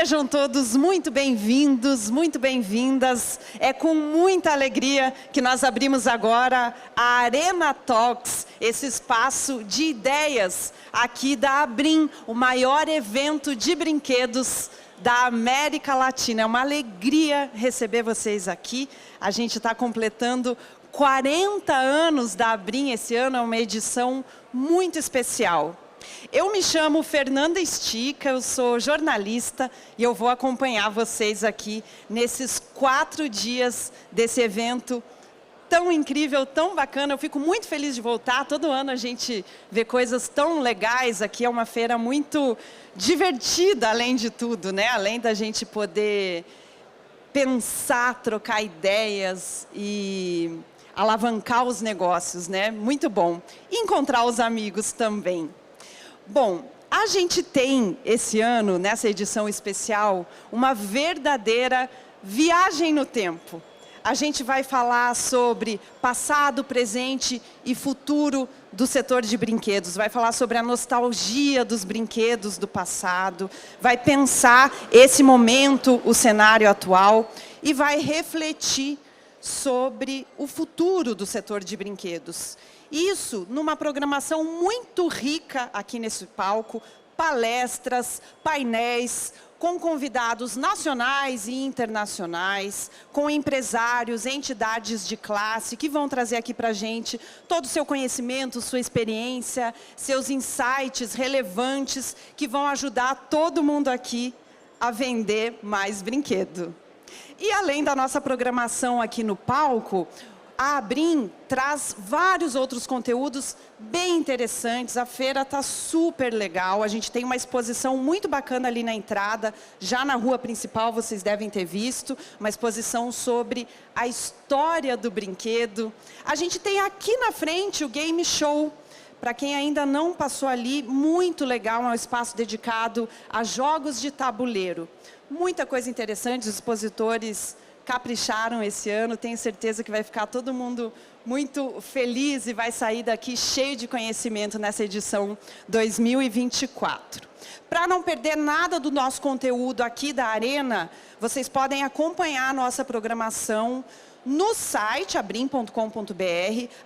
Sejam todos muito bem-vindos, muito bem-vindas. É com muita alegria que nós abrimos agora a Arena Talks, esse espaço de ideias aqui da Abrim, o maior evento de brinquedos da América Latina. É uma alegria receber vocês aqui. A gente está completando 40 anos da Abrim esse ano, é uma edição muito especial. Eu me chamo Fernanda Estica, eu sou jornalista e eu vou acompanhar vocês aqui nesses 4 dias desse evento tão incrível, tão bacana. Eu fico muito feliz de voltar. Todo ano a gente vê coisas tão legais aqui. É uma feira muito divertida, além de tudo, né? Além da gente poder pensar, trocar ideias e alavancar os negócios, né? Muito bom. E encontrar os amigos também. Bom, a gente tem esse ano, nessa edição especial, uma verdadeira viagem no tempo. A gente vai falar sobre passado, presente e futuro do setor de brinquedos. Vai falar sobre a nostalgia dos brinquedos do passado. Vai pensar esse momento, o cenário atual. E vai refletir sobre o futuro do setor de brinquedos. Isso numa programação muito rica aqui nesse palco, palestras, painéis, com convidados nacionais e internacionais, com empresários, entidades de classe, que vão trazer aqui para a gente todo o seu conhecimento, sua experiência, seus insights relevantes, que vão ajudar todo mundo aqui a vender mais brinquedo. E além da nossa programação aqui no palco, a Abrim traz vários outros conteúdos bem interessantes. A feira está super legal. A gente tem uma exposição muito bacana ali na entrada, já na rua principal, vocês devem ter visto. Uma exposição sobre a história do brinquedo. A gente tem aqui na frente o Game Show. Para quem ainda não passou ali, muito legal, é um espaço dedicado a jogos de tabuleiro. Muita coisa interessante, os expositores capricharam esse ano, tenho certeza que vai ficar todo mundo muito feliz e vai sair daqui cheio de conhecimento nessa edição 2024. Para não perder nada do nosso conteúdo aqui da Arena, vocês podem acompanhar a nossa programação no site abrim.com.br.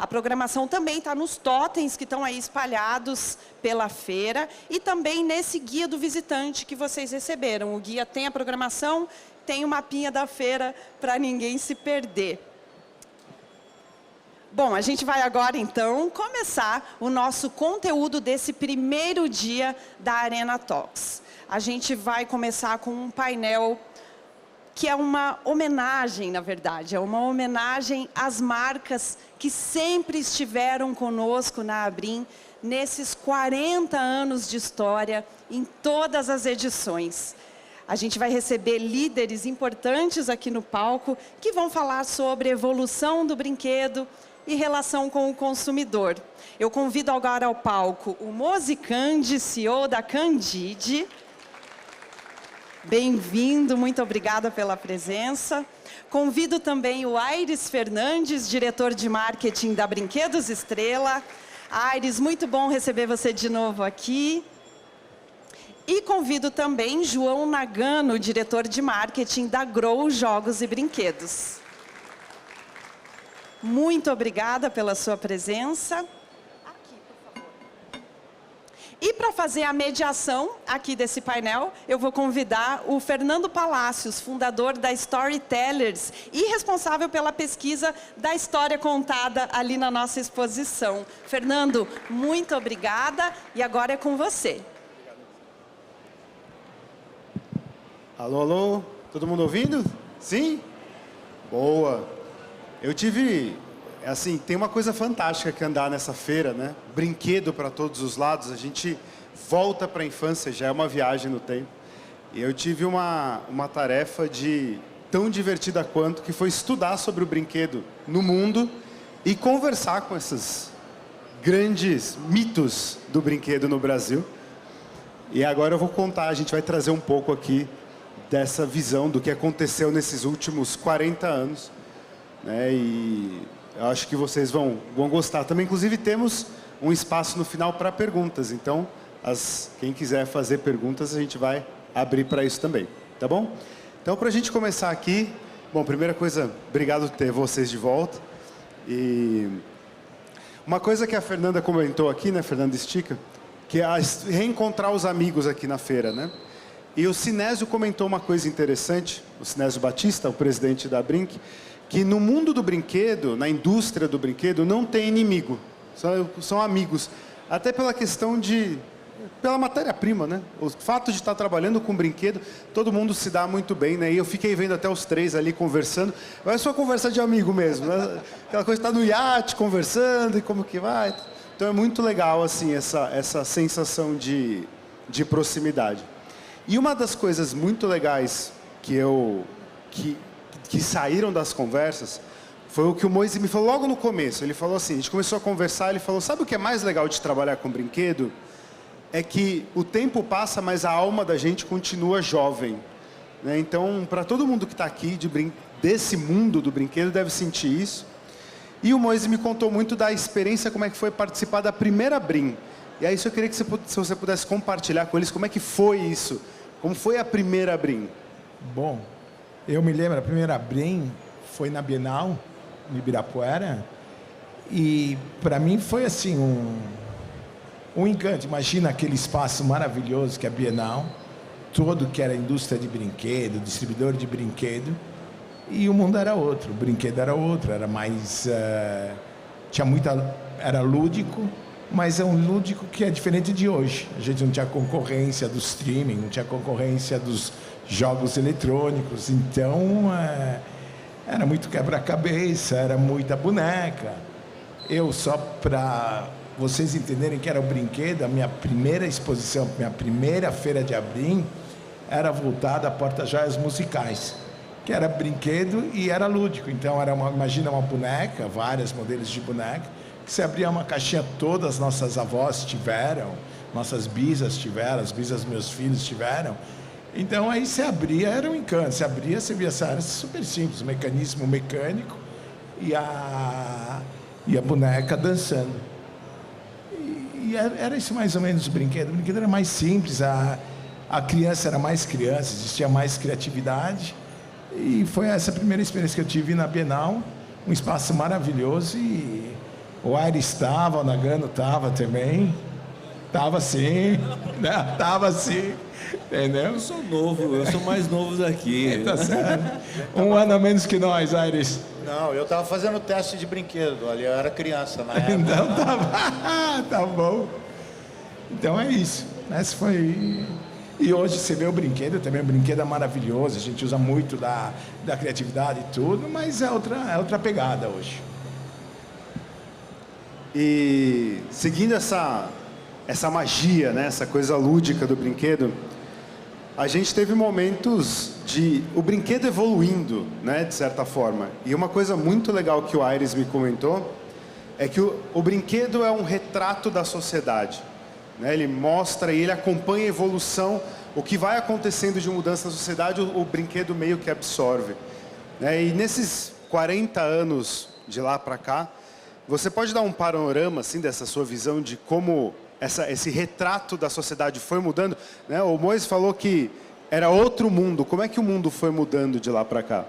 A programação também está nos totens que estão aí espalhados pela feira e também nesse guia do visitante que vocês receberam. O guia tem a programação, tem o mapinha da feira para ninguém se perder. Bom, a gente vai agora, então, começar o nosso conteúdo desse primeiro dia da Arena Talks. A gente vai começar com um painel que é uma homenagem, na verdade. É uma homenagem às marcas que sempre estiveram conosco na Abrim, nesses 40 anos de história, em todas as edições. A gente vai receber líderes importantes aqui no palco que vão falar sobre evolução do brinquedo e relação com o consumidor. Eu convido agora ao palco o Mozi Candi, CEO da Candide. Bem-vindo, muito obrigada pela presença. Convido também o Aires Fernandes, diretor de marketing da Brinquedos Estrela. Aires, muito bom receber você de novo aqui. E convido também João Nagano, diretor de marketing da Grow Jogos e Brinquedos. Muito obrigada pela sua presença. Aqui, por favor. E para fazer a mediação aqui desse painel, eu vou convidar o Fernando Palacios, fundador da Storytellers e responsável pela pesquisa da história contada ali na nossa exposição. Fernando, muito obrigada e agora é com você. Alô, alô, todo mundo ouvindo? Sim? Boa. Eu tive, assim, tem uma coisa fantástica que andar nessa feira, né? Brinquedo para todos os lados, a gente volta para a infância, já é uma viagem no tempo. E eu tive uma tarefa tão divertida quanto, que foi estudar sobre o brinquedo no mundo e conversar com esses grandes mitos do brinquedo no Brasil. E agora eu vou contar, a gente vai trazer um pouco aqui dessa visão do que aconteceu nesses últimos 40 anos, né? E eu acho que vocês vão gostar. Também, inclusive, temos um espaço no final para perguntas. Então, quem quiser fazer perguntas, a gente vai abrir para isso também. tá bom? Então, para a gente começar aqui, bom, primeira coisa, obrigado por ter vocês de volta. E uma coisa que a Fernanda comentou aqui, né, Fernanda Estica, que é reencontrar os amigos aqui na feira, né? E o Sinésio comentou uma coisa interessante, o Sinésio Batista, o presidente da Brinq, que no mundo do brinquedo, na indústria do brinquedo, não tem inimigo, são amigos. Até pela questão pela matéria-prima, né? O fato de estar trabalhando com brinquedo, todo mundo se dá muito bem, né? E eu fiquei vendo até os três ali conversando, mas só conversa de amigo mesmo, né? Aquela coisa de estar no iate conversando e como que vai. Então é muito legal, assim, essa sensação de proximidade. E uma das coisas muito legais que saíram das conversas foi o que o Moise me falou logo no começo. Ele falou assim, a gente começou a conversar, ele falou, sabe o que é mais legal de trabalhar com brinquedo? É que o tempo passa, mas a alma da gente continua jovem, né? Então, para todo mundo que está aqui desse mundo do brinquedo, deve sentir isso. E o Moise me contou muito da experiência, como é que foi participar da primeira Brin. E aí, eu queria que se você pudesse compartilhar com eles como é que foi isso, como foi a primeira Brin. Bom, eu me lembro, a primeira Brin foi na Bienal, no Ibirapuera, e para mim foi assim um encanto. Imagina aquele espaço maravilhoso que é a Bienal, todo que era indústria de brinquedo, distribuidor de brinquedo, e o mundo era outro, o brinquedo era outro, era mais... era lúdico, mas é um lúdico que é diferente de hoje. A gente não tinha concorrência do streaming, não tinha concorrência dos jogos eletrônicos, então era muito quebra-cabeça, era muita boneca. Eu, só para vocês entenderem que era o brinquedo, a minha primeira exposição, minha primeira feira de Brin era voltada a porta-joias musicais, que era brinquedo e era lúdico. Então, imagina uma boneca, vários modelos de boneca, que se abria uma caixinha, todas as nossas avós tiveram, nossas bisas tiveram, as bisas dos meus filhos tiveram. Então, aí se abria, era um encanto. Se abria, você via essa área super simples, mecanismo mecânico e a boneca dançando. E era isso mais ou menos o brinquedo. O brinquedo era mais simples, a criança era mais criança, existia mais criatividade. E foi essa a primeira experiência que eu tive na Bienal, um espaço maravilhoso. E o Aires estava, o Nagano estava também. Estava sim, né? Estava sim, entendeu? Eu sou novo, eu sou mais novo daqui. Tá certo. Um ano a menos que nós, Aires. Não, eu estava fazendo teste de brinquedo ali, eu era criança na época. Então tá bom. Então é isso. Essa foi. E hoje você vê o brinquedo também, o brinquedo é maravilhoso, a gente usa muito da criatividade e tudo, mas é outra pegada hoje. E seguindo essa magia, né, essa coisa lúdica do brinquedo, a gente teve momentos de o brinquedo evoluindo, né, de certa forma. E uma coisa muito legal que o Aires me comentou é que o brinquedo é um retrato da sociedade, né? Ele mostra e ele acompanha a evolução, o que vai acontecendo de mudança na sociedade, o brinquedo meio que absorve, né? E nesses 40 anos de lá para cá, você pode dar um panorama assim dessa sua visão de como esse retrato da sociedade foi mudando, né? O Moise falou que era outro mundo. Como é que o mundo foi mudando de lá para cá?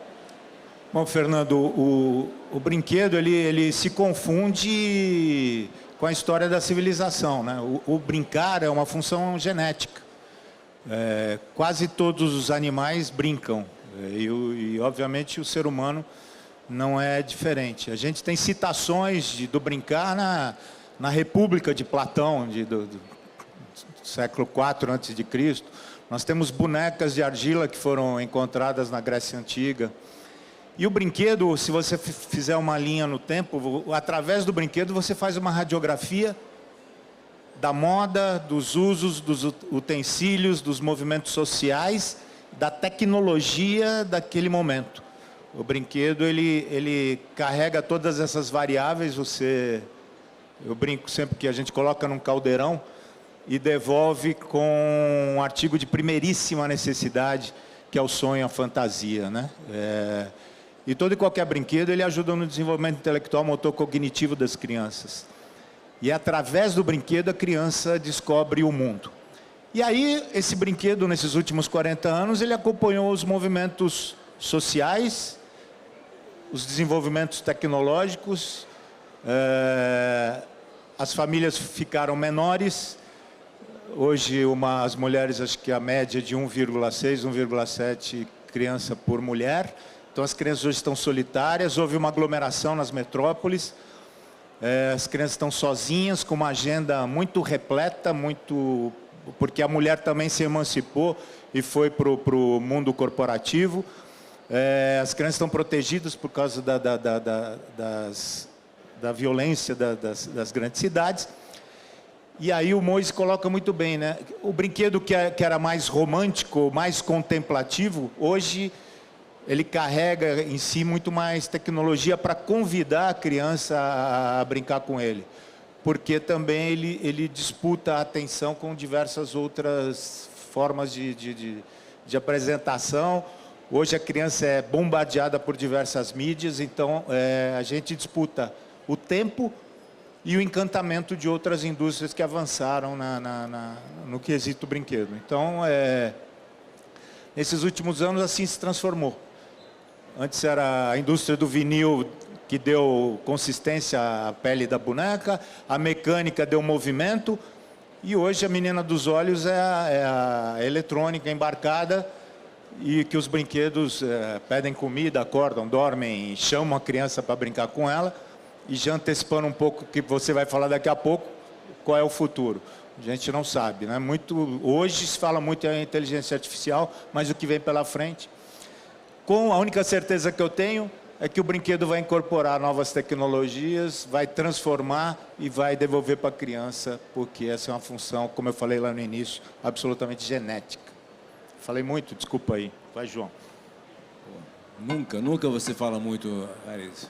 Bom, Fernando, o brinquedo ele se confunde com a história da civilização, né? O brincar é uma função genética. Quase todos os animais brincam e obviamente o ser humano não é diferente. A gente tem citações do brincar na República de Platão, do século IV a.C. Nós temos bonecas de argila que foram encontradas na Grécia Antiga. E o brinquedo, se você fizer uma linha no tempo, através do brinquedo você faz uma radiografia da moda, dos usos, dos utensílios, dos movimentos sociais, da tecnologia daquele momento. O brinquedo, ele carrega todas essas variáveis. Eu brinco sempre que a gente coloca num caldeirão e devolve com um artigo de primeiríssima necessidade, que é o sonho, a fantasia, né? E todo e qualquer brinquedo, ele ajuda no desenvolvimento intelectual, motor cognitivo das crianças. E através do brinquedo, a criança descobre o mundo. E aí, esse brinquedo, nesses últimos 40 anos, ele acompanhou os movimentos sociais, os desenvolvimentos tecnológicos, as famílias ficaram menores. Hoje, as mulheres, acho que a média é de 1,6, 1,7 criança por mulher. Então, as crianças hoje estão solitárias, houve uma aglomeração nas metrópoles. As crianças estão sozinhas, com uma agenda muito repleta, porque a mulher também se emancipou e foi para o mundo corporativo. As crianças estão protegidas por causa da violência das grandes cidades. E aí o Moisés coloca muito bem, né? O brinquedo que era mais romântico, mais contemplativo, hoje ele carrega em si muito mais tecnologia para convidar a criança a brincar com ele. Porque também ele disputa a atenção com diversas outras formas de apresentação. Hoje a criança é bombardeada por diversas mídias, então a gente disputa o tempo e o encantamento de outras indústrias que avançaram no quesito brinquedo. Então, nesses últimos anos, assim se transformou. Antes era a indústria do vinil que deu consistência à pele da boneca, a mecânica deu movimento, e hoje a menina dos olhos é a eletrônica embarcada, e que os brinquedos pedem comida, acordam, dormem, chamam a criança para brincar com ela. E já antecipando um pouco o que você vai falar daqui a pouco, qual é o futuro? A gente não sabe, né? Hoje se fala muito em inteligência artificial, mas o que vem pela frente. A única certeza que eu tenho é que o brinquedo vai incorporar novas tecnologias, vai transformar e vai devolver para a criança, porque essa é uma função, como eu falei lá no início, absolutamente genética. Falei muito, desculpa aí. Vai, João. Nunca você fala muito, Ares.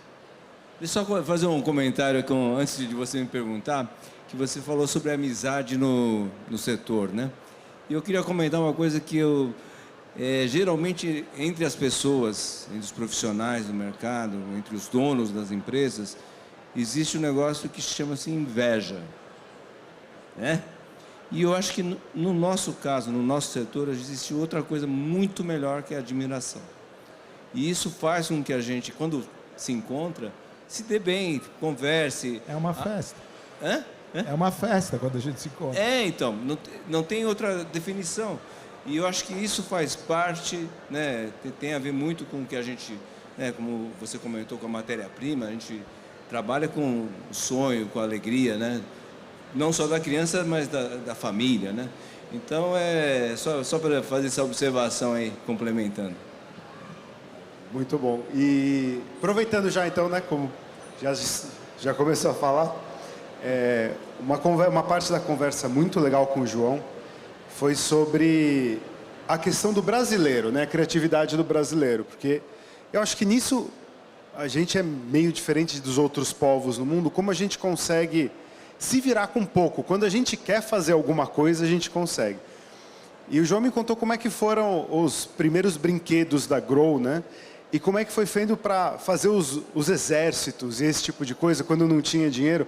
Deixa eu só fazer um comentário antes de você me perguntar, que você falou sobre a amizade no setor, né? E eu queria comentar uma coisa que geralmente entre as pessoas, entre os profissionais do mercado, entre os donos das empresas, existe um negócio que chama-se inveja, né? E eu acho que no nosso caso, no nosso setor, existe outra coisa muito melhor que a admiração. E isso faz com que a gente, quando se encontra, se dê bem, converse. É uma festa. Hã? É uma festa quando a gente se encontra. Então, não tem outra definição. E eu acho que isso faz parte, né, tem a ver muito com o que a gente, né, como você comentou, com a matéria-prima, a gente trabalha com o sonho, com a alegria, né? Não só da criança, mas da família, né? Então, só para fazer essa observação aí, complementando. Muito bom. E aproveitando já então, né, como já começou a falar, uma parte da conversa muito legal com o João foi sobre a questão do brasileiro, né, a criatividade do brasileiro, porque eu acho que nisso a gente é meio diferente dos outros povos no mundo, como a gente consegue se virar com pouco. Quando a gente quer fazer alguma coisa, a gente consegue. E o João me contou como é que foram os primeiros brinquedos da Grow, né? E como é que foi feito para fazer os exércitos e esse tipo de coisa, quando não tinha dinheiro.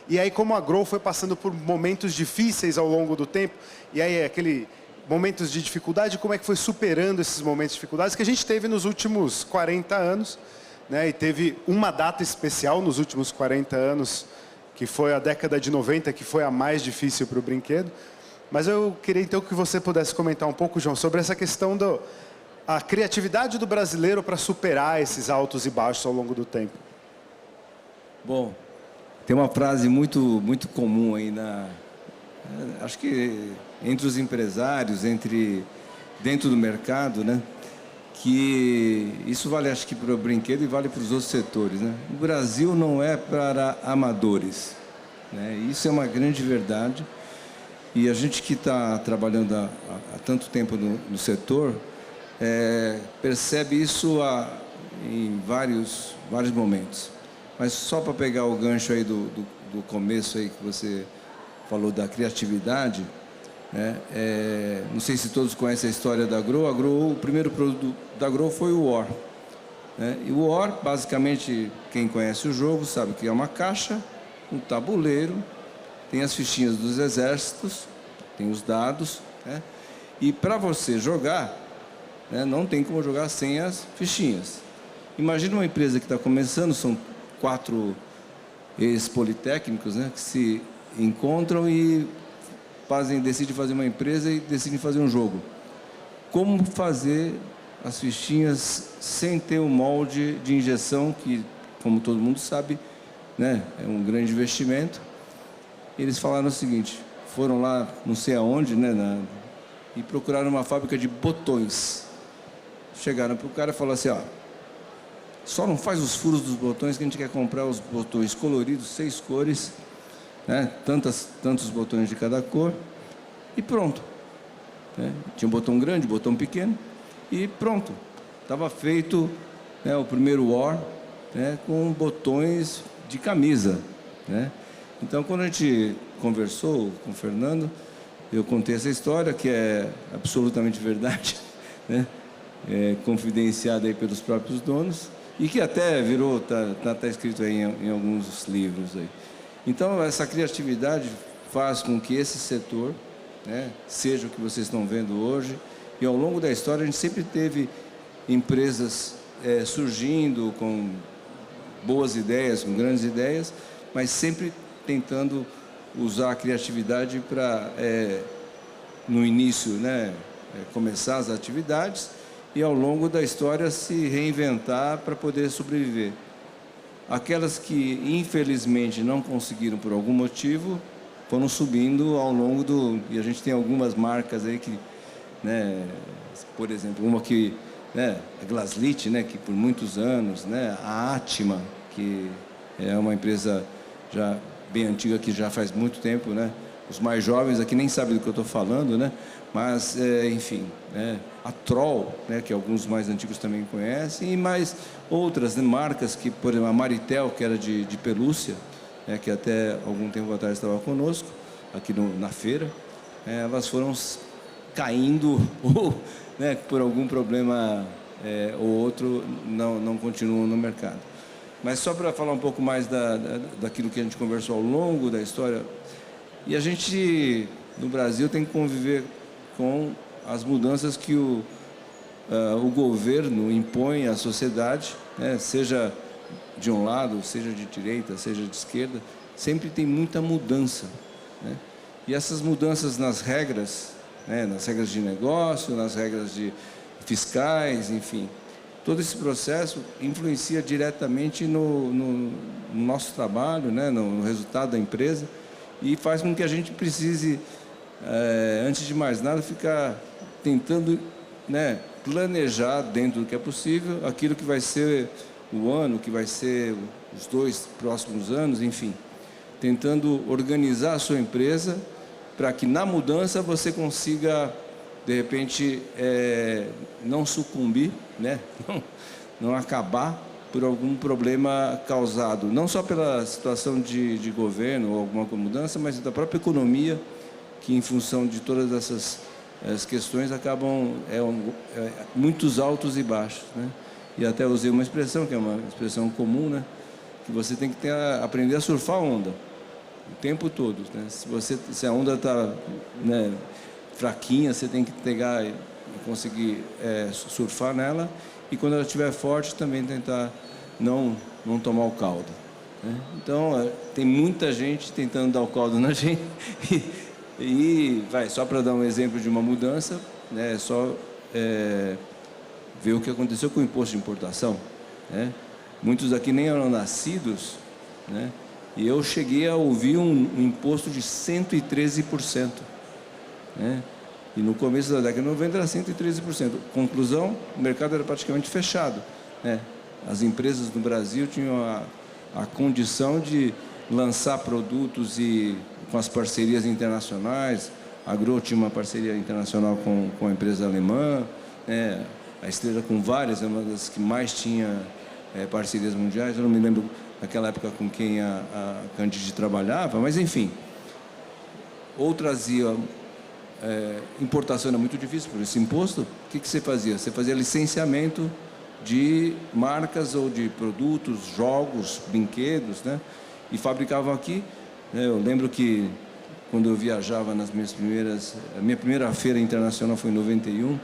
E aí como a Grow foi passando por momentos difíceis ao longo do tempo, e aí momentos de dificuldade, como é que foi superando esses momentos de dificuldades que a gente teve nos últimos 40 anos, né? E teve uma data especial nos últimos 40 anos, que foi a década de 90, que foi a mais difícil para o brinquedo. Mas eu queria então que você pudesse comentar um pouco, João, sobre essa questão a criatividade do brasileiro para superar esses altos e baixos ao longo do tempo. Bom, tem uma frase muito comum aí acho que entre os empresários, dentro do mercado, né? Que isso vale, acho que para o brinquedo e vale para os outros setores, né? O Brasil não é para amadores, né? Isso é uma grande verdade. E a gente que está trabalhando há tanto tempo no setor percebe isso em vários momentos. Mas só para pegar o gancho aí do começo aí que você falou da criatividade, né? Não sei se todos conhecem a história da Grow. O primeiro produto da Grow foi o War, né? E o War, basicamente, quem conhece o jogo sabe que é uma caixa, um tabuleiro, tem as fichinhas dos exércitos, tem os dados né? E para você jogar, né, não tem como jogar sem as fichinhas. Imagina uma empresa que está começando, são 4 ex-politécnicos, né, que se encontram e decidem fazer uma empresa e decidem fazer um jogo. Como fazer as fichinhas sem ter o molde de injeção, que, como todo mundo sabe, né, é um grande investimento. Eles falaram o seguinte, foram lá, não sei aonde, né, e procuraram uma fábrica de botões. Chegaram para o cara e falaram assim, ó, só não faz os furos dos botões, que a gente quer comprar os botões coloridos, 6 cores, né, tantos botões de cada cor, e pronto. Né? Tinha um botão grande, botão pequeno, e pronto. Estava feito, né, o primeiro War, né, com botões de camisa. Né? Então, quando a gente conversou com o Fernando, eu contei essa história, que é absolutamente verdade, né? Confidenciada aí pelos próprios donos, e que até virou, tá escrito aí em alguns livros aí. Então, essa criatividade faz com que esse setor, né, seja o que vocês estão vendo hoje, e ao longo da história a gente sempre teve empresas surgindo com boas ideias, com grandes ideias, mas sempre tentando usar a criatividade para, no início, né, começar as atividades e ao longo da história se reinventar para poder sobreviver. Aquelas que infelizmente não conseguiram por algum motivo foram subindo ao longo e a gente tem algumas marcas aí que, né, por exemplo, uma que, né, a Glaslit, né, que por muitos anos, né, a Atma, que é uma empresa já bem antiga, que já faz muito tempo, né? Os mais jovens aqui nem sabem do que eu estou falando, né? Mas, enfim, né? A Troll, né, que alguns mais antigos também conhecem, e mais outras, né, marcas, que, por exemplo, a Maritel, que era de pelúcia, né, que até algum tempo atrás estava conosco, aqui na feira, elas foram caindo, ou, né, por algum problema ou outro, não continuam no mercado. Mas só para falar um pouco mais daquilo que a gente conversou ao longo da história, e a gente, no Brasil, tem que conviver com as mudanças que o governo impõe à sociedade, né, seja de um lado, seja de direita, seja de esquerda, sempre tem muita mudança. Né? E essas mudanças nas regras, né, nas regras de negócio, nas regras fiscais, enfim, todo esse processo influencia diretamente no nosso trabalho, né, no resultado da empresa, e faz com que a gente precise, antes de mais nada, ficar tentando, né, planejar dentro do que é possível aquilo que vai ser o ano, que vai ser os 2 próximos anos, enfim, tentando organizar a sua empresa para que na mudança você consiga, de repente, não sucumbir, né? não acabar por algum problema causado, não só pela situação de governo ou alguma mudança, mas da própria economia, que em função de todas essas questões acabam muitos altos e baixos. Né? E até usei uma expressão, que é uma expressão comum, né? Que você tem que aprender a surfar a onda o tempo todo. Né? Se a onda está, né, fraquinha, você tem que pegar e conseguir surfar nela, e quando ela estiver forte também tentar não tomar o caldo. Né? Então, tem muita gente tentando dar o caldo na gente, e só para dar um exemplo de uma mudança, né, só ver o que aconteceu com o imposto de importação. Né? Muitos aqui nem eram nascidos, né? E eu cheguei a ouvir um imposto de 113%. Né? E no começo da década de 90 era 113%. Conclusão, o mercado era praticamente fechado. Né? As empresas no Brasil tinham a condição de lançar produtos com as parcerias internacionais. A Grow tinha uma parceria internacional com a empresa alemã, né? A Estrela com várias, é uma das que mais tinha parcerias mundiais. Eu não me lembro naquela época com quem a Candide trabalhava, mas enfim. Ou trazia... importação era muito difícil por esse imposto. O que você fazia? Você fazia licenciamento de marcas ou de produtos, jogos, brinquedos, né? E fabricavam aqui. Eu lembro que quando eu viajava nas minhas primeiras... A minha primeira feira internacional foi em 91,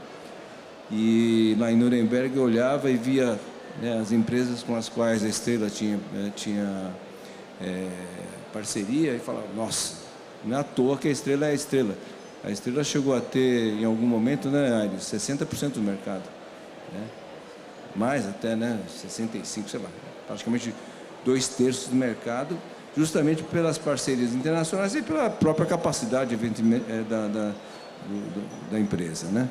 e lá em Nuremberg eu olhava e via, né, as empresas com as quais a Estrela tinha parceria, e falava, nossa, não é à toa que a Estrela é a Estrela. A Estrela chegou a ter, em algum momento, né, Aires, 60% do mercado. Né? Mais até, né, 65%, sei lá, praticamente 2/3 do mercado, justamente pelas parcerias internacionais e pela própria capacidade da empresa, né?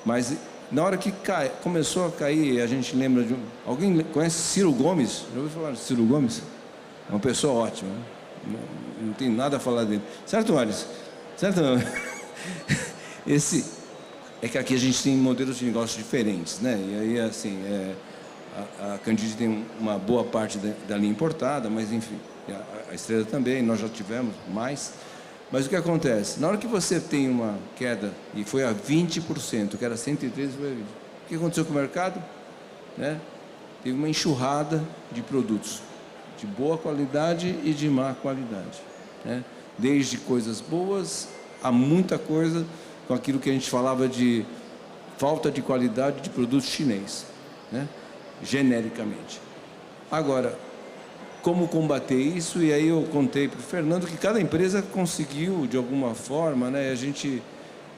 Mas na hora que começou a cair, a gente lembra de alguém conhece Ciro Gomes? Já ouviu falar de Ciro Gomes? É uma pessoa ótima, né? Não tem nada a falar dele. Certo, Ares? Certo? É que aqui a gente tem modelos de negócios diferentes, né? E aí, assim, a Candide tem uma boa parte da linha importada, mas enfim, a Estrela também, nós já tivemos mais. Mas o que acontece? Na hora que você tem uma queda, e foi a 20%, que era 113, foi a 20%. O que aconteceu com o mercado? Né? Teve uma enxurrada de produtos de boa qualidade e de má qualidade. Né? Desde coisas boas a muita coisa com aquilo que a gente falava de falta de qualidade de produtos chinês, né? Genericamente. Agora, como combater isso? E aí eu contei para o Fernando que cada empresa conseguiu, de alguma forma, né? A gente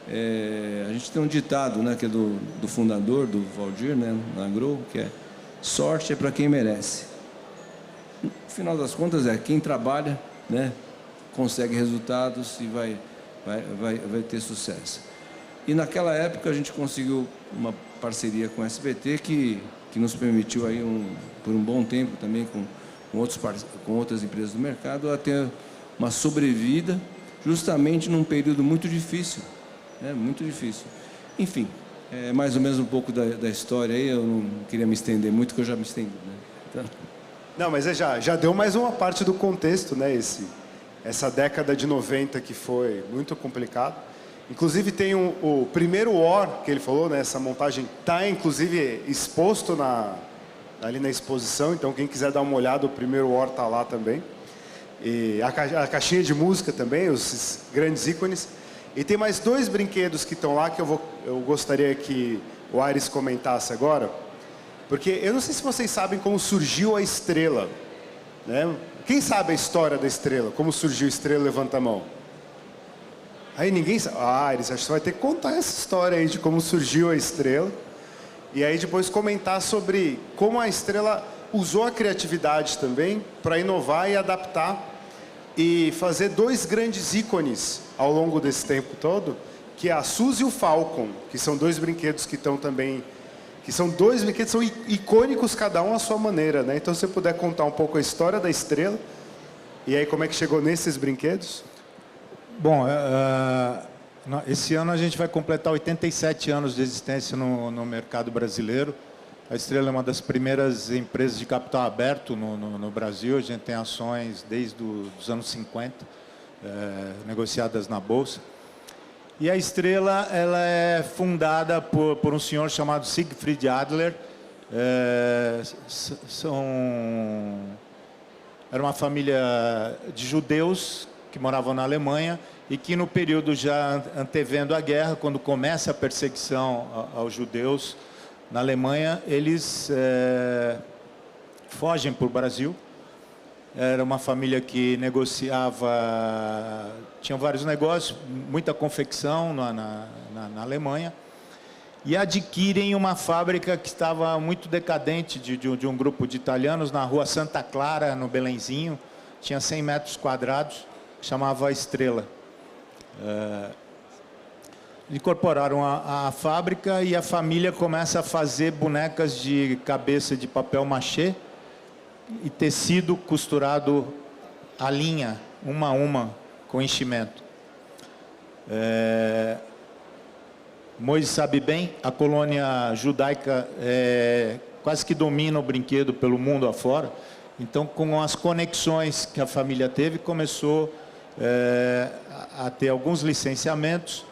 tem um ditado, né, que é do fundador, do Valdir, né, na Grow, que é: sorte é para quem merece. No final das contas, quem trabalha, né, consegue resultados e vai ter sucesso. E naquela época a gente conseguiu uma parceria com a SBT que nos permitiu aí por um bom tempo também com outras empresas do mercado a ter uma sobrevida justamente num período muito difícil, né? Muito difícil. Enfim, é mais ou menos um pouco da história aí. Eu não queria me estender muito, que eu já me estendi, né? Então... Não, mas já deu mais uma parte do contexto, né? Essa década de 90 que foi muito complicado. Inclusive tem o primeiro War que ele falou, né? Essa montagem está inclusive exposto ali na exposição, então quem quiser dar uma olhada, o primeiro War está lá também. E a caixinha de música também, os grandes ícones. E tem mais 2 brinquedos que estão lá que eu gostaria que o Aires comentasse agora, porque eu não sei se vocês sabem como surgiu a Estrela, né? Quem sabe a história da Estrela? Como surgiu a Estrela? Levanta a mão. Aí ninguém sabe. Aires, acho que você vai ter que contar essa história aí de como surgiu a Estrela. E aí depois comentar sobre como a Estrela usou a criatividade também para inovar e adaptar e fazer 2 grandes ícones ao longo desse tempo todo, que é a Suzy e o Falcon, que são 2 brinquedos que estão também... que são 2 brinquedos, são icônicos cada um à sua maneira, né? Então, se você puder contar um pouco a história da Estrela e aí como é que chegou nesses brinquedos? Bom, esse ano a gente vai completar 87 anos de existência no mercado brasileiro. A Estrela é uma das primeiras empresas de capital aberto no Brasil. A gente tem ações desde os anos 50, negociadas na Bolsa. E a Estrela, ela é fundada por um senhor chamado Siegfried Adler. Era uma família de judeus que moravam na Alemanha e que no período já antevendo a guerra, quando começa a perseguição aos judeus na Alemanha, eles fogem para o Brasil. Era uma família que negociava, tinha vários negócios, muita confecção na Alemanha, e adquirem uma fábrica que estava muito decadente de um grupo de italianos na rua Santa Clara, no Belenzinho. Tinha 100 metros quadrados, chamava Estrela. Incorporaram a fábrica e a família começa a fazer bonecas de cabeça de papel machê e tecido costurado à linha, uma a uma, com enchimento. Moisés sabe bem, a colônia judaica quase que domina o brinquedo pelo mundo afora. Então, com as conexões que a família teve, começou a ter alguns licenciamentos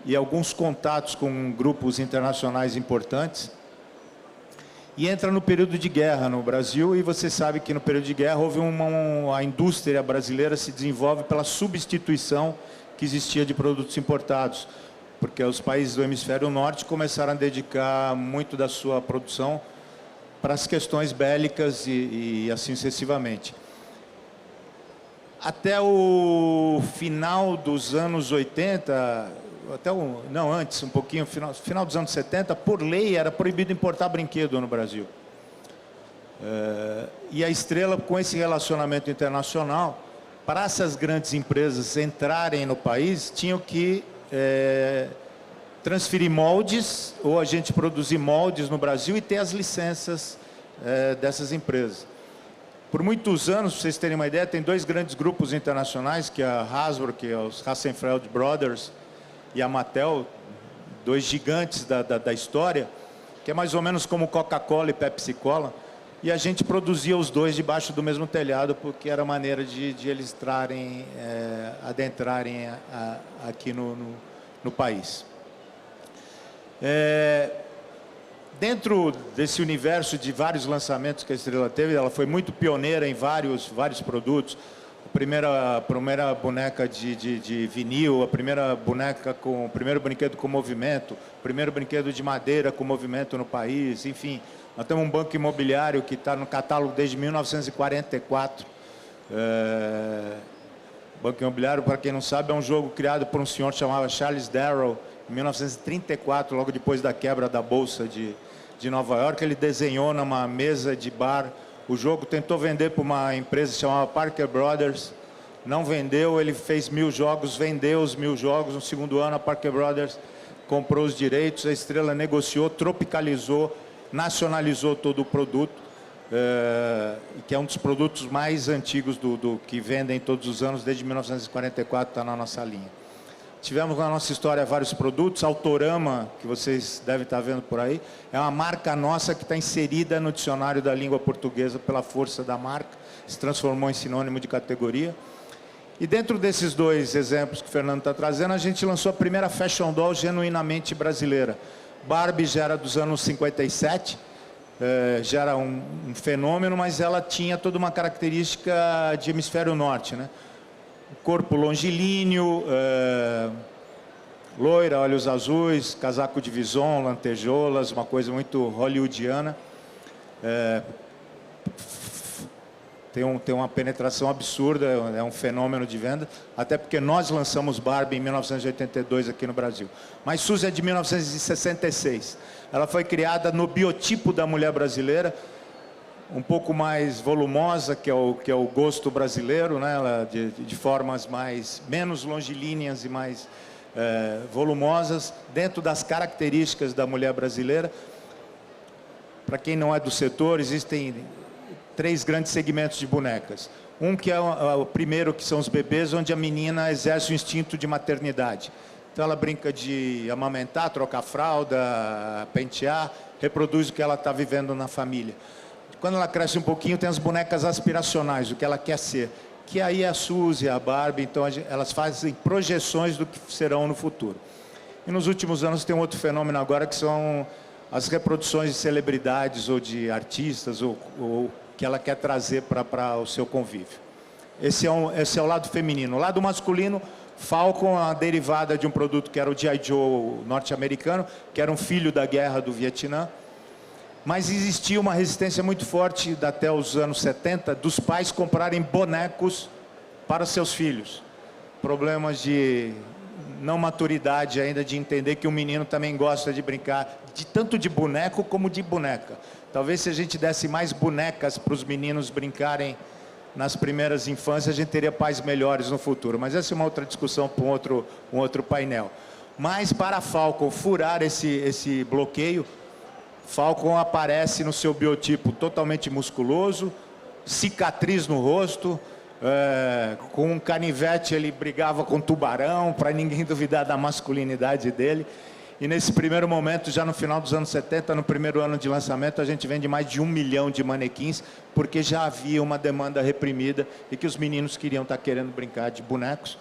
e alguns contatos com grupos internacionais importantes. e entra no período de guerra no Brasil, e você sabe que no período de guerra houve a indústria brasileira se desenvolve pela substituição que existia de produtos importados, porque os países do hemisfério norte começaram a dedicar muito da sua produção para as questões bélicas e assim sucessivamente. Até o final dos anos 80, não, antes, um pouquinho, final dos anos 70, por lei era proibido importar brinquedo no Brasil. E a Estrela, com esse relacionamento internacional, para essas grandes empresas entrarem no país, tinham que transferir moldes, ou a gente produzir moldes no Brasil e ter as licenças dessas empresas. Por muitos anos, para vocês terem uma ideia, tem dois grandes grupos internacionais, que é a Hasbro, que é os Hassenfeld Brothers, e a Mattel, dois gigantes da história, que é mais ou menos como Coca-Cola e Pepsi-Cola, e a gente produzia os dois debaixo do mesmo telhado, porque era a maneira de eles adentrarem aqui no país. Dentro desse universo de vários lançamentos que a Estrela teve, ela foi muito pioneira em vários produtos. A primeira boneca de vinil, o primeiro brinquedo com movimento, o primeiro brinquedo de madeira com movimento no país, enfim. Nós temos um banco imobiliário que está no catálogo desde 1944. Banco imobiliário, para quem não sabe, é um jogo criado por um senhor chamado Charles Darrow, em 1934, logo depois da quebra da Bolsa de Nova York. Ele desenhou numa mesa de bar o jogo, tentou vender para uma empresa chamada Parker Brothers, não vendeu, ele fez 1000 jogos, vendeu os 1000 jogos. No segundo ano, a Parker Brothers comprou os direitos, a Estrela negociou, tropicalizou, nacionalizou todo o produto, que é um dos produtos mais antigos que vendem todos os anos, desde 1944, está na nossa linha. Tivemos na nossa história vários produtos. Autorama, que vocês devem estar vendo por aí, é uma marca nossa que está inserida no dicionário da língua portuguesa pela força da marca, se transformou em sinônimo de categoria. E dentro desses dois exemplos que o Fernando está trazendo, a gente lançou a primeira fashion doll genuinamente brasileira. Barbie já era dos anos 57, já era um fenômeno, mas ela tinha toda uma característica de hemisfério norte, né? Corpo longilíneo, loira, olhos azuis, casaco de vison, lantejoulas, uma coisa muito hollywoodiana. Tem uma penetração absurda, é um fenômeno de venda, até porque nós lançamos Barbie em 1982 aqui no Brasil. Mas Suzy é de 1966. Ela foi criada no biotipo da mulher brasileira, um pouco mais volumosa, que é o gosto brasileiro, né? Ela de formas menos longilíneas e mais volumosas, dentro das características da mulher brasileira. Para quem não é do setor, existem 3 grandes segmentos de bonecas. Um que é o primeiro, que são os bebês, onde a menina exerce o instinto de maternidade. Então ela brinca de amamentar, trocar fralda, pentear, reproduz o que ela está vivendo na família. Quando ela cresce um pouquinho, tem as bonecas aspiracionais, o que ela quer ser, que aí é a Suzy, a Barbie. Então elas fazem projeções do que serão no futuro. E nos últimos anos tem um outro fenômeno agora, que são as reproduções de celebridades ou de artistas, ou que ela quer trazer para o seu convívio. Esse é o lado feminino. O lado masculino, Falcon é uma derivada de um produto que era o G.I. Joe norte-americano, que era um filho da guerra do Vietnã. Mas existia uma resistência muito forte até os anos 70 dos pais comprarem bonecos para seus filhos. Problemas de não maturidade ainda, de entender que o menino também gosta de brincar, tanto de boneco como de boneca. Talvez se a gente desse mais bonecas para os meninos brincarem nas primeiras infâncias, a gente teria pais melhores no futuro. Mas essa é uma outra discussão para um outro painel. Mas para a Falcon furar esse bloqueio, Falcon aparece no seu biotipo totalmente musculoso, cicatriz no rosto, com um canivete ele brigava com tubarão, para ninguém duvidar da masculinidade dele. E nesse primeiro momento, já no final dos anos 70, no primeiro ano de lançamento, a gente vende mais de 1 milhão de manequins, porque já havia uma demanda reprimida e que os meninos queriam estar querendo brincar de bonecos.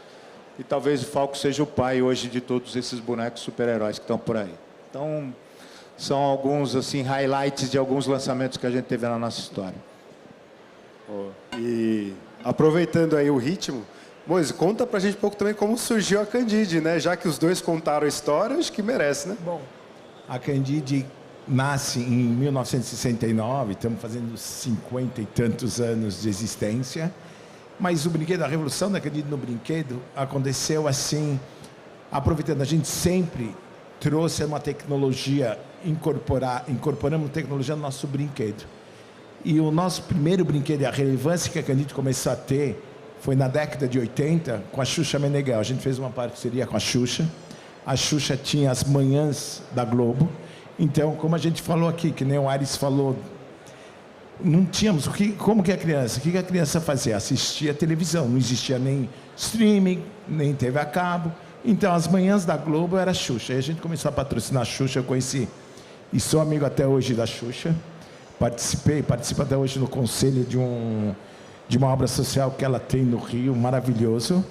E talvez o Falcon seja o pai hoje de todos esses bonecos super-heróis que estão por aí. Então, são alguns assim highlights de alguns lançamentos que a gente teve na nossa história. E aproveitando aí o ritmo, Moisés, conta pra gente um pouco também como surgiu a Candide, né? Já que os dois contaram a história, acho que merece, né? Bom, a Candide nasce em 1969, estamos fazendo 50 e tantos anos de existência, mas o brinquedo, a revolução da Candide no brinquedo aconteceu assim, aproveitando, a gente sempre trouxe uma tecnologia, incorporamos tecnologia no nosso brinquedo. E o nosso primeiro brinquedo, a relevância que a Candide começou a ter, foi na década de 80, com a Xuxa Meneghel. A gente fez uma parceria com a Xuxa. A Xuxa tinha as manhãs da Globo. Então, como a gente falou aqui, que nem o Ares falou, não tínhamos... Como que a criança? O que a criança fazia? Assistia televisão. Não existia nem streaming, nem TV a cabo. Então, as manhãs da Globo era a Xuxa. Aí a gente começou a patrocinar a Xuxa. Eu conheci e sou amigo até hoje da Xuxa. Participo até hoje no conselho de uma obra social que ela tem no Rio, maravilhoso.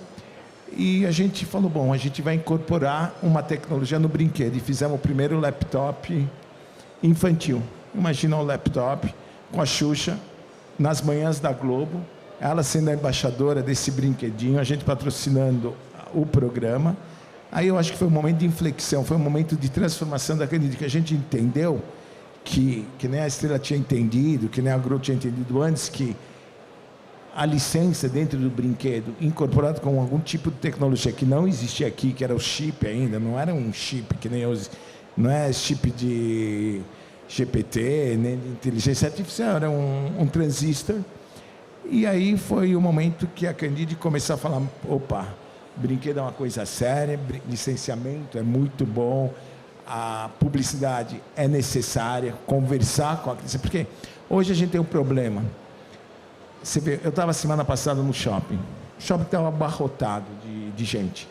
E a gente falou, bom, a gente vai incorporar uma tecnologia no brinquedo. E fizemos o primeiro laptop infantil. Imagina um laptop com a Xuxa nas manhãs da Globo, ela sendo a embaixadora desse brinquedinho, a gente patrocinando o programa. Aí eu acho que foi um momento de inflexão, foi um momento de transformação da Candide, que a gente entendeu que nem a Estrela tinha entendido, que nem a Grow tinha entendido antes, que a licença dentro do brinquedo, incorporado com algum tipo de tecnologia que não existia aqui, que era o chip ainda, não era um chip que nem hoje, não é chip de GPT, nem de inteligência artificial, era um transistor. E aí foi o momento que a Candide começou a falar, opa, brinquedo é uma coisa séria, licenciamento é muito bom, a publicidade é necessária, conversar com a criança, porque hoje a gente tem um problema. Você vê, eu estava semana passada no shopping, o shopping estava abarrotado de gente,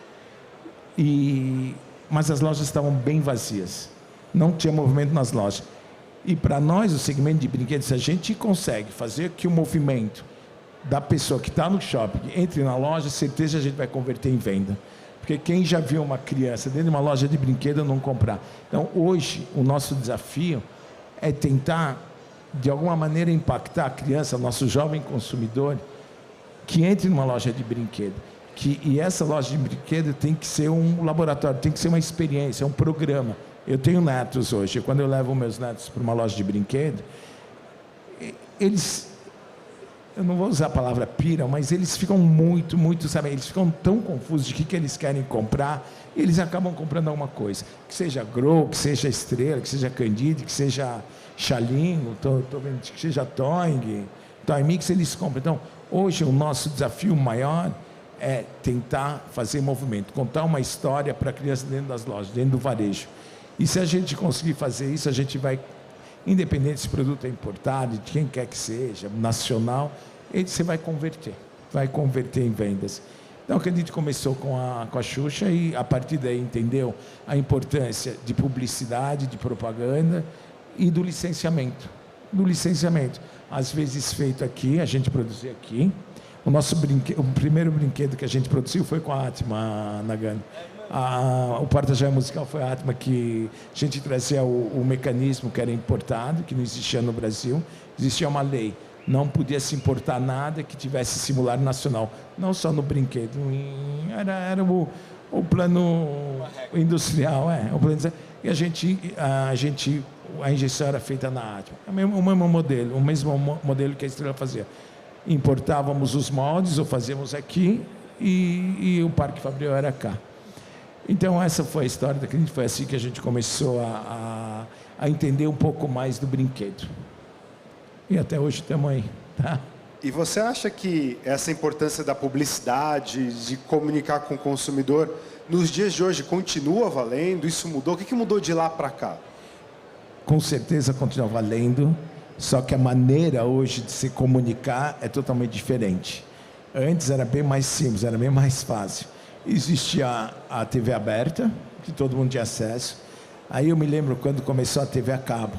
mas as lojas estavam bem vazias, não tinha movimento nas lojas. E para nós, o segmento de brinquedos, se a gente consegue fazer que o movimento da pessoa que está no shopping entre na loja, certeza a gente vai converter em venda. Porque quem já viu uma criança dentro de uma loja de brinquedo não comprar? Então, hoje, o nosso desafio é tentar, de alguma maneira, impactar a criança, o nosso jovem consumidor, que entre numa loja de brinquedo. E essa loja de brinquedo tem que ser um laboratório, tem que ser uma experiência, um programa. Eu tenho netos hoje, quando eu levo meus netos para uma loja de brinquedo, eles... Eu não vou usar a palavra piram, mas eles ficam muito, sabe? Eles ficam tão confusos de que eles querem comprar, e eles acabam comprando alguma coisa. Que seja Grow, que seja Estrela, que seja Candide, que seja Chalinho, que seja Toy Mix, eles compram. Então, hoje o nosso desafio maior é tentar fazer movimento, contar uma história para a criança dentro das lojas, dentro do varejo. E se a gente conseguir fazer isso, a gente vai... Independente se o produto é importado, de quem quer que seja, nacional, você vai converter em vendas. Então, a gente começou com a Xuxa e, a partir daí, entendeu a importância de publicidade, de propaganda e do licenciamento. Às vezes feito aqui, a gente produzia aqui. O primeiro brinquedo que a gente produziu foi com a Atma, Nagano. O porta-joia musical foi a Atma, que a gente trazia o mecanismo que era importado, que não existia no Brasil. Existia uma lei, não podia se importar nada que tivesse simular nacional, não só no brinquedo, era o plano industrial, e a injeção era feita na Atma, o mesmo modelo que a Estrela fazia. Importávamos os moldes, ou fazíamos aqui, e o Parque Fabril era cá. Então, essa foi a história da Candide, foi assim que a gente começou a entender um pouco mais do brinquedo. E até hoje estamos aí, tá? E você acha que essa importância da publicidade, de comunicar com o consumidor, nos dias de hoje continua valendo? Isso mudou? O que mudou de lá para cá? Com certeza continua valendo, só que a maneira hoje de se comunicar é totalmente diferente. Antes era bem mais simples, era bem mais fácil. Existia a TV aberta, que todo mundo tinha acesso. Aí eu me lembro quando começou a TV a cabo.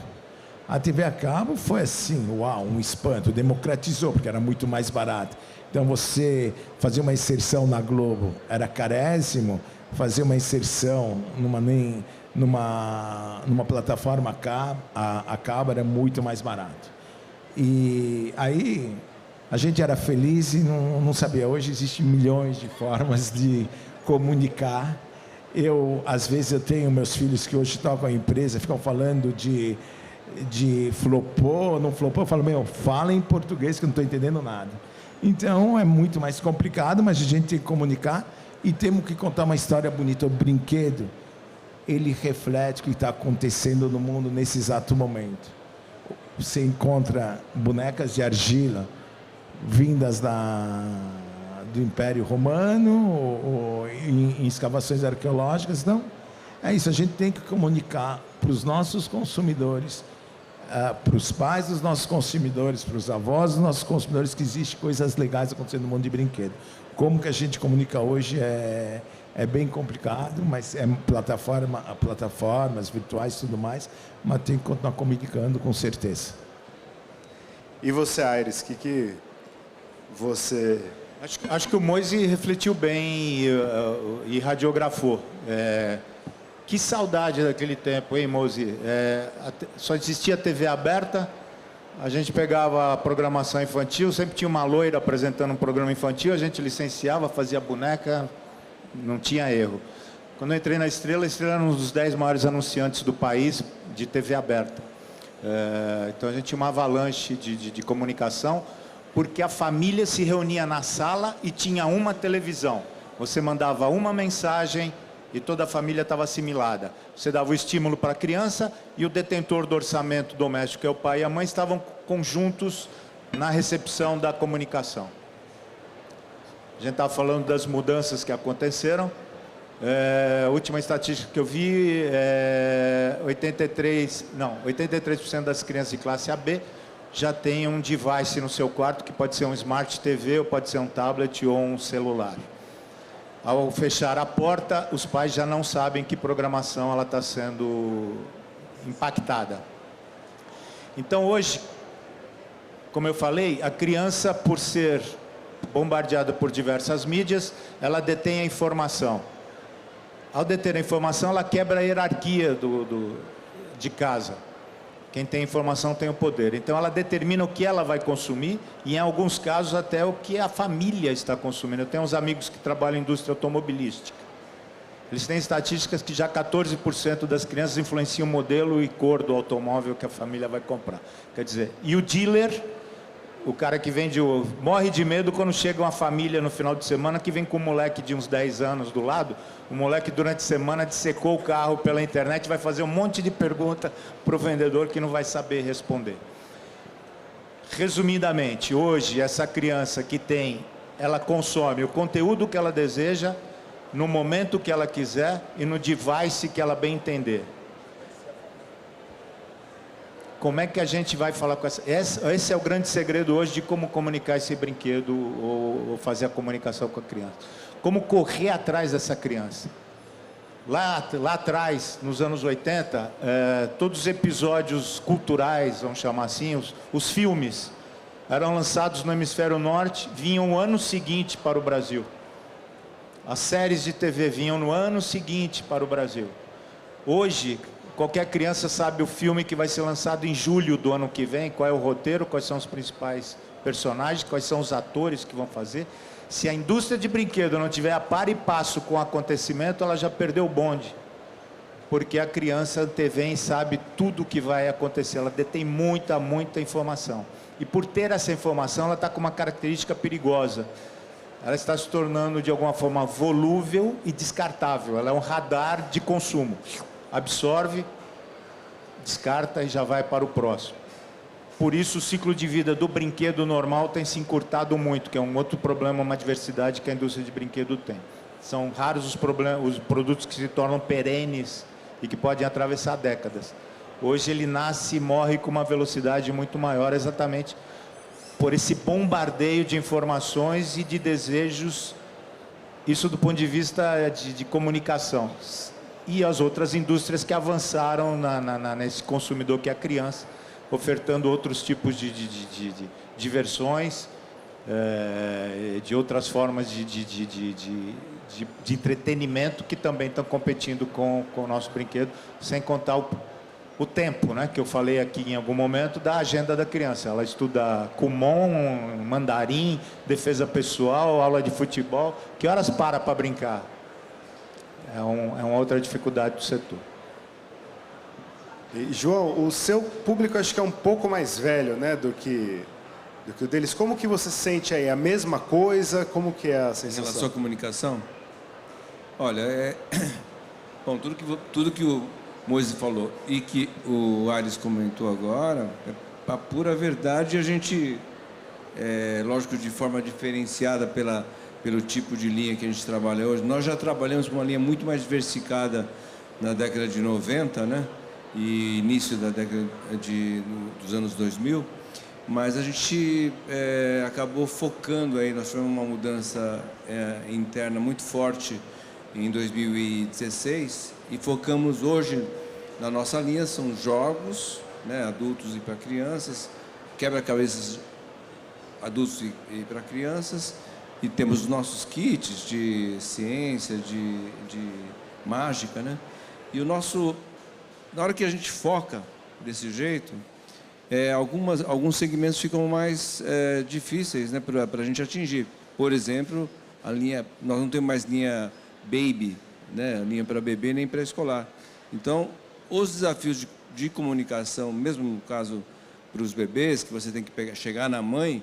A TV a cabo foi assim, uau, um espanto, democratizou, porque era muito mais barato. Então você fazer uma inserção na Globo era carésimo, fazer uma inserção numa plataforma a cabo era muito mais barato. E aí a gente era feliz e não sabia. Hoje existem milhões de formas de comunicar. Às vezes eu tenho meus filhos que hoje tocam a empresa, ficam falando de flopou, não flopou. Eu falo, fala em português que eu não estou entendendo nada. Então é muito mais complicado, mas a gente tem que comunicar e temos que contar uma história bonita. O brinquedo, ele reflete o que está acontecendo no mundo nesse exato momento. Você encontra bonecas de argila vindas do Império Romano ou em escavações arqueológicas. Então, é isso, a gente tem que comunicar para os nossos consumidores, para os pais dos nossos consumidores, para os avós dos nossos consumidores, que existem coisas legais acontecendo no mundo de brinquedo. Como que a gente comunica hoje é bem complicado, mas plataformas virtuais e tudo mais, mas tem que continuar comunicando com certeza. E você, Aires, que você... Acho que o Moise refletiu bem e radiografou. Que saudade daquele tempo, hein, Moise? Só existia TV aberta, a gente pegava a programação infantil, sempre tinha uma loira apresentando um programa infantil, a gente licenciava, fazia boneca, não tinha erro. Quando eu entrei na Estrela, a Estrela era um dos 10 maiores anunciantes do país de TV aberta. Então a gente tinha uma avalanche de comunicação, porque a família se reunia na sala e tinha uma televisão. Você mandava uma mensagem e toda a família estava assimilada. Você dava o estímulo para a criança e o detentor do orçamento doméstico, que é o pai e a mãe, estavam conjuntos na recepção da comunicação. A gente estava falando das mudanças que aconteceram. A última estatística que eu vi, 83% das crianças de classe AB já tem um device no seu quarto, que pode ser um Smart TV, ou pode ser um tablet ou um celular. Ao fechar a porta, os pais já não sabem que programação ela está sendo impactada. Então hoje, como eu falei, a criança, por ser bombardeada por diversas mídias, ela detém a informação. Ao deter a informação, ela quebra a hierarquia de casa. Quem tem informação tem o poder. Então ela determina o que ela vai consumir e, em alguns casos, até o que a família está consumindo. Eu tenho uns amigos que trabalham em indústria automobilística. Eles têm estatísticas que já 14% das crianças influenciam o modelo e cor do automóvel que a família vai comprar. Quer dizer, e o dealer, o cara que vende morre de medo quando chega uma família no final de semana que vem com um moleque de uns 10 anos do lado. O moleque durante a semana dissecou o carro pela internet, vai fazer um monte de pergunta para o vendedor que não vai saber responder. Resumidamente, hoje essa criança ela consome o conteúdo que ela deseja, no momento que ela quiser e no device que ela bem entender. Como é que a gente vai falar com essa... Esse é o grande segredo hoje de como comunicar esse brinquedo ou fazer a comunicação com a criança. Como correr atrás dessa criança. Lá atrás, nos anos 80, todos os episódios culturais, vamos chamar assim, os filmes, eram lançados no hemisfério norte, vinham no ano seguinte para o Brasil. As séries de TV vinham no ano seguinte para o Brasil. Hoje, qualquer criança sabe o filme que vai ser lançado em julho do ano que vem, qual é o roteiro, quais são os principais personagens, quais são os atores que vão fazer. Se a indústria de brinquedo não tiver a par e passo com o acontecimento, ela já perdeu o bonde. Porque a criança antevém e sabe tudo o que vai acontecer. Ela detém muita informação. E por ter essa informação, ela está com uma característica perigosa. Ela está se tornando, de alguma forma, volúvel e descartável. Ela é um radar de consumo. Absorve, descarta e já vai para o próximo. Por isso o ciclo de vida do brinquedo normal tem se encurtado muito, que é um outro problema, uma diversidade que a indústria de brinquedo tem. São raros os produtos que se tornam perenes e que podem atravessar décadas. Hoje ele nasce e morre com uma velocidade muito maior, exatamente por esse bombardeio de informações e de desejos, isso do ponto de vista de comunicação. E as outras indústrias que avançaram nesse consumidor que é a criança, ofertando outros tipos de diversões, de outras formas de entretenimento que também estão competindo com o nosso brinquedo, sem contar o tempo, né, que eu falei aqui em algum momento, da agenda da criança. Ela estuda Kumon, mandarim, defesa pessoal, aula de futebol. Que horas para brincar? É uma outra dificuldade do setor. E, João, o seu público acho que é um pouco mais velho, né, do que o deles. Como que você sente aí? A mesma coisa? Como que é a Em sensação? relação à comunicação, olha, bom, tudo que o Moisés falou e que o Aires comentou agora, a pura verdade. A gente, lógico, de forma diferenciada pelo tipo de linha que a gente trabalha hoje. Nós já trabalhamos com uma linha muito mais diversificada na década de 90, né? E início da década dos anos 2000, mas a gente acabou focando aí. Nós tivemos uma mudança interna muito forte em 2016 e focamos hoje na nossa linha. São jogos, né, adultos e para crianças, quebra-cabeças adultos e para crianças, e temos os nossos kits de ciência, de mágica, né? E na hora que a gente foca desse jeito, alguns segmentos ficam mais difíceis, né, para a gente atingir. Por exemplo, nós não temos mais linha baby, né, linha para bebê nem pré-escolar. Então, os desafios de comunicação, mesmo no caso para os bebês, que você tem que chegar na mãe,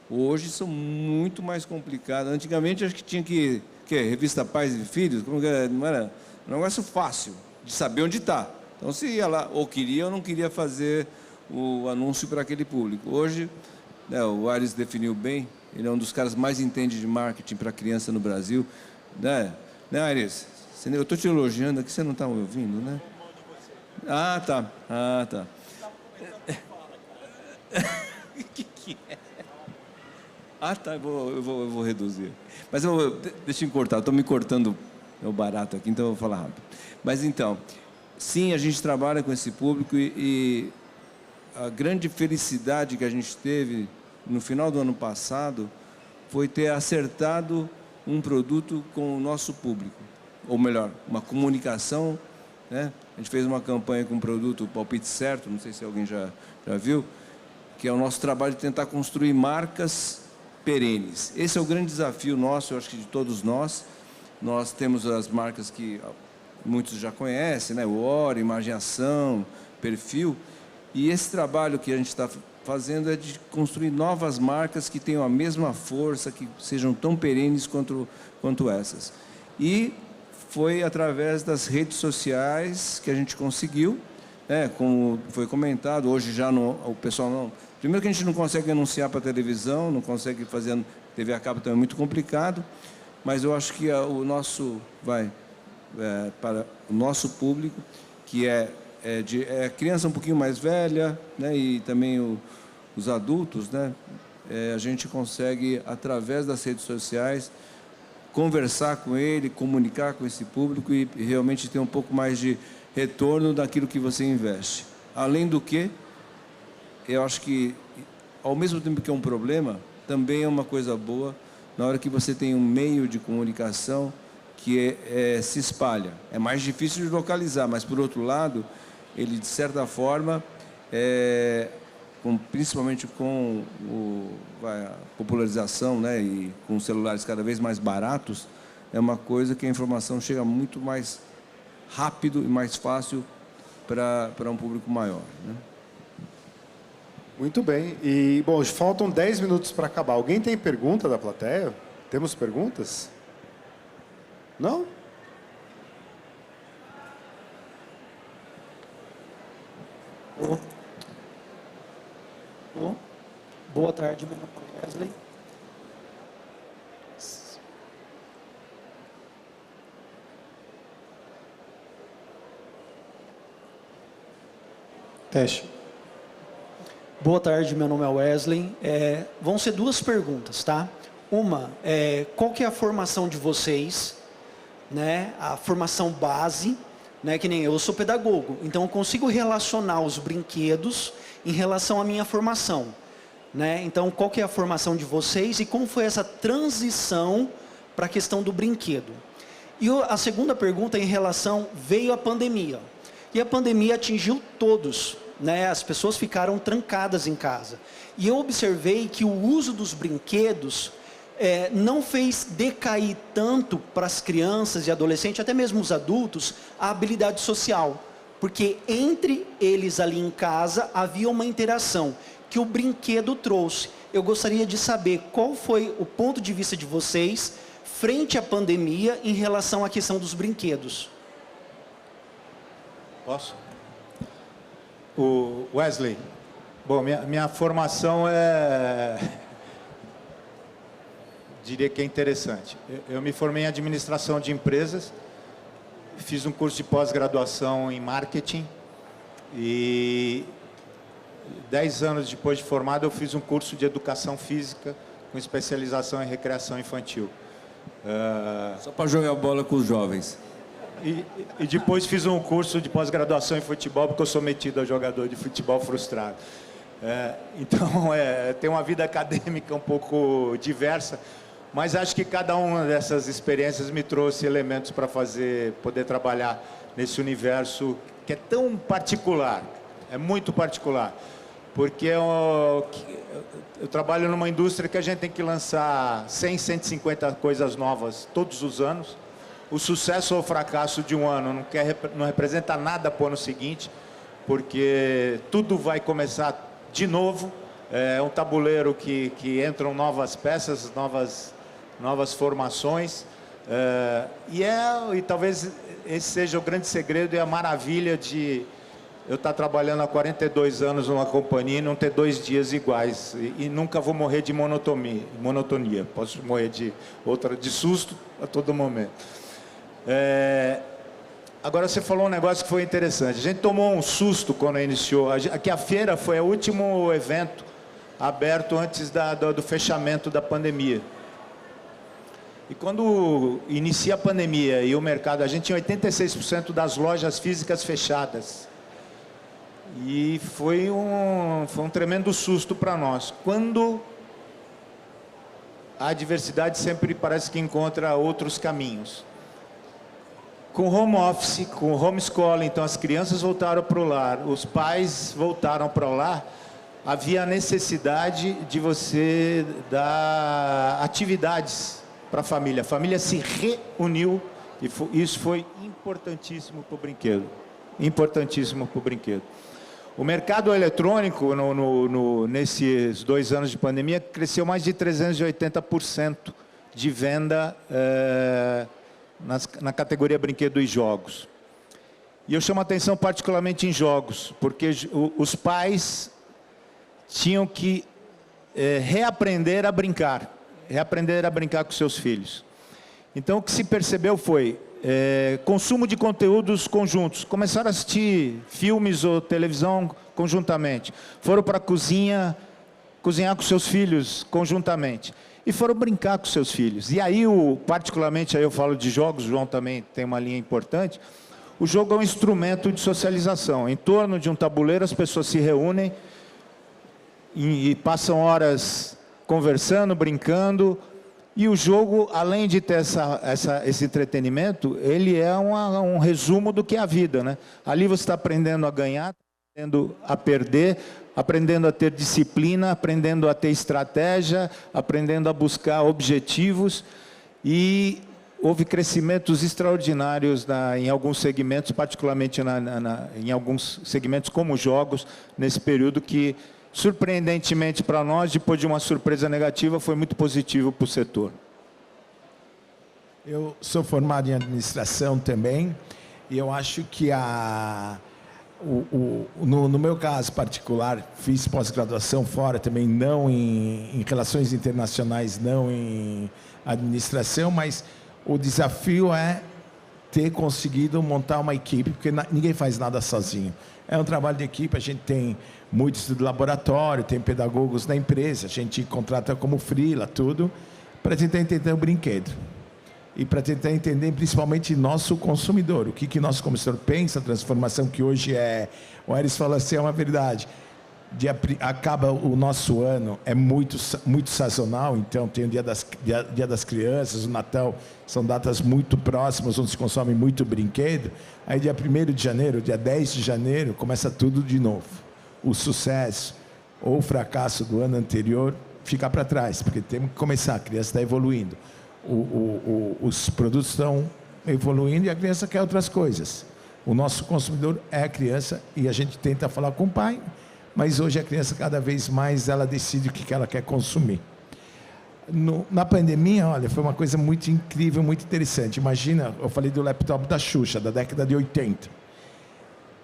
hoje são muito mais complicados. Antigamente, acho que tinha que revista Pais e Filhos, não era um negócio fácil de saber onde está. Então, se ia lá, ou queria ou não queria fazer o anúncio para aquele público. Hoje, né, o Aires definiu bem, ele é um dos caras mais entende de marketing para criança no Brasil. Né, Aires? Eu estou te elogiando aqui, você não está me ouvindo, né? Ah, tá. que é? Ah, tá, eu vou reduzir. Mas deixa eu cortar, estou me cortando o barato aqui, então eu vou falar rápido. Mas então, sim, a gente trabalha com esse público e a grande felicidade que a gente teve no final do ano passado foi ter acertado um produto com o nosso público. Ou melhor, uma comunicação, né? A gente fez uma campanha com o produto Palpite Certo, não sei se alguém já viu, que é o nosso trabalho de tentar construir marcas perenes. Esse é o grande desafio nosso, eu acho que de todos nós. Nós temos as marcas que muitos já conhecem, né? O Ori, Imagem Ação, Perfil. E esse trabalho que a gente está fazendo é de construir novas marcas que tenham a mesma força, que sejam tão perenes quanto essas. E foi através das redes sociais que a gente conseguiu, né? Como foi comentado, hoje já o pessoal não... Primeiro que a gente não consegue anunciar para a televisão, não consegue fazer TV a cabo, também é muito complicado, mas eu acho que para o nosso público, que é criança um pouquinho mais velha, né, e também os adultos, né, a gente consegue, através das redes sociais, conversar com ele, comunicar com esse público e realmente ter um pouco mais de retorno daquilo que você investe. Além do que, eu acho que, ao mesmo tempo que é um problema, também é uma coisa boa na hora que você tem um meio de comunicação que se espalha. É mais difícil de localizar, mas, por outro lado, ele, de certa forma, principalmente com a popularização, né, e com celulares cada vez mais baratos, é uma coisa que a informação chega muito mais rápido e mais fácil para um público maior, né? Muito bem. E, bom, faltam 10 minutos para acabar. Alguém tem pergunta da plateia? Temos perguntas? Não? Boa tarde, meu nome é Wesley. Teste. Boa tarde, meu nome é Wesley. Vão ser duas perguntas, tá? Uma, qual que é a formação de vocês, né? A formação base, né? Que nem eu sou pedagogo, então eu consigo relacionar os brinquedos em relação à minha formação, né? Então, qual que é a formação de vocês e como foi essa transição para a questão do brinquedo? E a segunda pergunta em relação, veio a pandemia, e a pandemia atingiu todos, né? As pessoas ficaram trancadas em casa, e eu observei que o uso dos brinquedos não fez decair tanto para as crianças e adolescentes, até mesmo os adultos, a habilidade social. Porque entre eles ali em casa havia uma interação que o brinquedo trouxe. Eu gostaria de saber qual foi o ponto de vista de vocês frente à pandemia em relação à questão dos brinquedos. Posso? O Wesley, bom, minha formação diria que é interessante. Eu me formei em administração de empresas, fiz um curso de pós-graduação em marketing e 10 anos depois de formado eu fiz um curso de educação física com especialização em recreação infantil. Só para jogar bola com os jovens. E depois fiz um curso de pós-graduação em futebol porque eu sou metido a jogador de futebol frustrado. Então, tem uma vida acadêmica um pouco diversa, mas acho que cada uma dessas experiências me trouxe elementos para poder trabalhar nesse universo que é tão particular, é muito particular, porque eu trabalho numa indústria que a gente tem que lançar 100, 150 coisas novas todos os anos. O sucesso ou o fracasso de um ano não representa nada para o ano seguinte, porque tudo vai começar de novo. É um tabuleiro que entram novas peças, novas formações, e talvez esse seja o grande segredo e a maravilha de eu estar trabalhando há 42 anos numa companhia e não ter 2 dias iguais, e nunca vou morrer de monotonia, posso morrer de susto a todo momento. Agora você falou um negócio que foi interessante, a gente tomou um susto quando iniciou, aqui a feira foi o último evento aberto antes do fechamento da pandemia. E quando inicia a pandemia e o mercado, a gente tinha 86% das lojas físicas fechadas. E foi um tremendo susto para nós. Quando a diversidade sempre parece que encontra outros caminhos. Com home office, com homeschooling, então as crianças voltaram para o lar, os pais voltaram para o lar, havia a necessidade de você dar atividades para a família se reuniu e isso foi importantíssimo para o brinquedo, importantíssimo para o brinquedo. O mercado eletrônico, nesses 2 anos de pandemia, cresceu mais de 380% de venda na categoria brinquedo e jogos. E eu chamo a atenção particularmente em jogos, porque os pais tinham que reaprender a brincar com seus filhos. Então, o que se percebeu foi consumo de conteúdos conjuntos. Começaram a assistir filmes ou televisão conjuntamente. Foram para a cozinhar com seus filhos conjuntamente. E foram brincar com seus filhos. E aí, particularmente, aí eu falo de jogos, o João também tem uma linha importante. O jogo é um instrumento de socialização. Em torno de um tabuleiro, as pessoas se reúnem e passam horas conversando, brincando, e o jogo, além de ter esse entretenimento, ele é um resumo do que é a vida, né? Ali você está aprendendo a ganhar, aprendendo a perder, aprendendo a ter disciplina, aprendendo a ter estratégia, aprendendo a buscar objetivos, e houve crescimentos extraordinários em alguns segmentos, particularmente em alguns segmentos como jogos, nesse período que, surpreendentemente para nós, depois de uma surpresa negativa, foi muito positivo para o setor. Eu sou formado em administração também, e eu acho que no meu caso particular, fiz pós-graduação fora também, não em relações internacionais, não em administração, mas o desafio é ter conseguido montar uma equipe, porque ninguém faz nada sozinho. É um trabalho de equipe, a gente tem muitos do laboratório, tem pedagogos na empresa, a gente contrata como freela, tudo, para tentar entender o brinquedo. e para tentar entender principalmente nosso consumidor, o que nosso consumidor pensa, a transformação que hoje é... O Aires fala assim, é uma verdade. Acaba o nosso ano, é muito sazonal, então tem o dia das Crianças, o Natal, são datas muito próximas, onde se consome muito brinquedo. Aí dia 1º de janeiro, dia 10 de janeiro, começa tudo de novo. O sucesso ou o fracasso do ano anterior fica para trás, porque temos que começar, a criança está evoluindo. Os produtos estão evoluindo e a criança quer outras coisas. O nosso consumidor é a criança e a gente tenta falar com o pai, mas hoje a criança, cada vez mais, ela decide o que ela quer consumir. Na pandemia, olha, foi uma coisa muito incrível, muito interessante. Imagina, eu falei do laptop da Xuxa, da década de 80.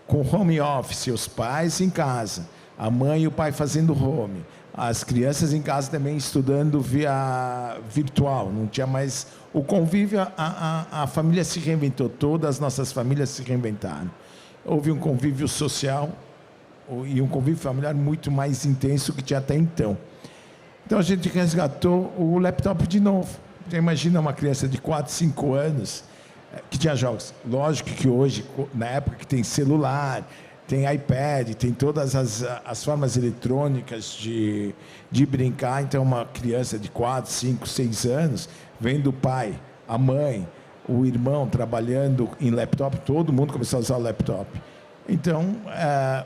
Com home office, os pais em casa, a mãe e o pai fazendo home, as crianças em casa também estudando via virtual, não tinha mais... O convívio, a família se reinventou, todas as nossas famílias se reinventaram. Houve um convívio social e um convívio familiar muito mais intenso que tinha até então. Então a gente resgatou o laptop de novo. Você imagina uma criança de 4, 5 anos que tinha jogos. Lógico que hoje, na época que tem celular, tem iPad, tem todas as formas eletrônicas de brincar. Então uma criança de 4, 5, 6 anos, vendo o pai, a mãe, o irmão trabalhando em laptop, todo mundo começou a usar o laptop. Então,